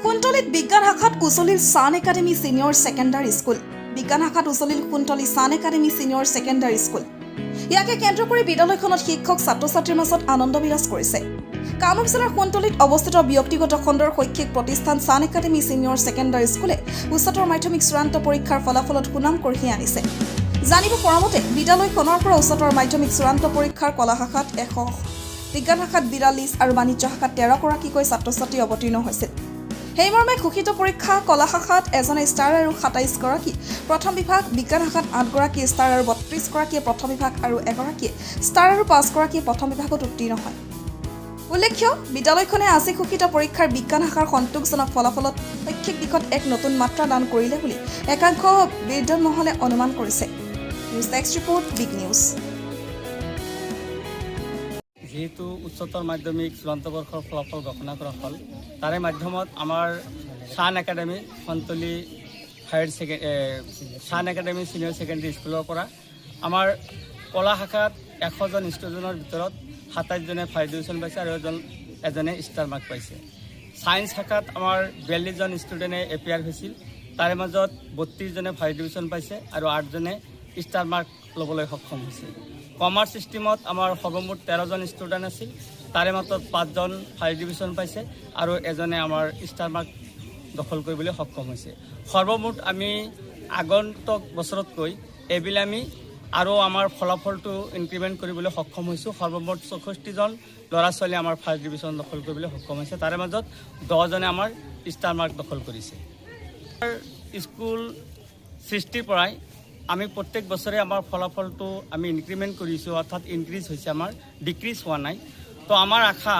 কুন্তলিত বিজ্ঞান শাখাত উচলিল সান academy senior secondary school. বিজ্ঞান শাখাত উচলিল কুন্তলি সান একাডেমি সিনিয়র সেকেন্ডারি স্কুল। ইয়াকে কেন্দ্ৰ কৰি বিদ্যালয়খনত শিক্ষক ছাত্ৰ ছাত্ৰীৰ মাজত আনন্দ বিৰাজ কৰিছে। কামৰূপ জিলাৰ কুন্তলিত অৱস্থিত ব্যক্তিগত খণ্ডৰ শৈক্ষিক প্ৰতিষ্ঠান সান একাডেমি সিনিয়ৰ সেকেন্ডাৰি স্কুলে উচ্চতৰ মাধ্যমিক চূড়ান্ত পৰীক্ষাৰ ফলাফলত সুনাম কঢ়িয়াই আনিছে। জানিব পৰা মতে বিদ্যালয়খনৰ পৰা উচ্চতৰ মাধ্যমিক চূড়ান্ত পৰীক্ষাৰ কলা শাখাত 100, বিজ্ঞান শাখাত 42 আৰু বাণিজ্য শাখাত 13 গৰাকীকৈ ছাত্ৰ ছাত্ৰী অৱতীৰ্ণ হৈছিল। সেইমৰ্মে ঘোষিত পৰীক্ষা কলা শাখাত এজনে ষ্টাৰ আৰু 27 গৰাকী, প্ৰথম বিভাগ বিজ্ঞান শাখাত 8 গৰাকী ষ্টাৰ আৰু 32 গৰাকীয়ে প্ৰথম বিভাগ আৰু এগৰাকীয়ে ষ্টাৰ আৰু 5 গৰাকীয়ে প্ৰথম বিভাগত উত্তীৰ্ণ হয়। উল্লেখ্য, বিদ্যালয়খনে আজি ঘোষিত পৰীক্ষাৰ বিজ্ঞান শাখাৰ সন্তোষজনক ফলাফলত শৈক্ষিক দিশত এক নতুন মাত্ৰা দান কৰিলে বুলি একাংশ বিদ্যান মহলে অনুমান কৰিছে। News desk report, big news. যেহেতু উচ্চতৰ মাধ্যমিক চূড়ান্ত বৰ্ষৰ ফলাফল ঘোষণা কৰা হ'ল, তাৰে মাধ্যমত আমাৰ সান একাডেমি কুন্তলি সান একাডেমি ছিনিয়ৰ ছেকেণ্ডেৰী স্কুলৰ পৰা আমাৰ কলা শাখাত 100জন ষ্টুডেণ্টৰ ভিতৰত 27জনে ফাৰ্ষ্ট ডিভিজন পাইছে আৰু এজনে ষ্টাৰ মাৰ্ক পাইছে। ছায়েন্স শাখাত আমাৰ 42জন ষ্টুডেণ্টে এপিয়াৰ হৈছিল, তাৰে মাজত 32জনে ফাৰ্ষ্ট ডিভিজন পাইছে আৰু 8জনে ষ্টাৰ মাৰ্ক ল'বলৈ সক্ষম হৈছে। কমাৰ্চ ষ্ট্ৰীমত আমাৰ সৰ্বমুঠ 13জন ষ্টুডেণ্ট আছিল, তাৰে মাত্ৰ 5জন ফাৰ্ষ্ট ডিভিজন পাইছে আৰু এজনে আমাৰ ষ্টাৰ মাৰ্ক দখল কৰিবলৈ সক্ষম হৈছে। সৰ্বমুঠ আমি আগন্তুক বছৰতকৈ এইবিলাক আমি আৰু আমাৰ ফলাফলটো ইনক্ৰিমেণ্ট কৰিবলৈ সক্ষম হৈছোঁ। সৰ্বমুঠ 64জন ল'ৰা ছোৱালী আমাৰ ফাৰ্ষ্ট ডিভিজন দখল কৰিবলৈ সক্ষম হৈছে, তাৰে মাজত 10জনে আমাৰ ষ্টাৰ মাৰ্ক দখল কৰিছে। স্কুল সৃষ্টিৰ পৰাই আমি প্ৰত্যেক বছৰে আমাৰ ফলাফলটো আমি ইনক্ৰিমেণ্ট কৰিছোঁ, অৰ্থাৎ ইনক্ৰিজ হৈছে, আমাৰ ডিক্ৰিজ হোৱা নাই। তো আমাৰ আশা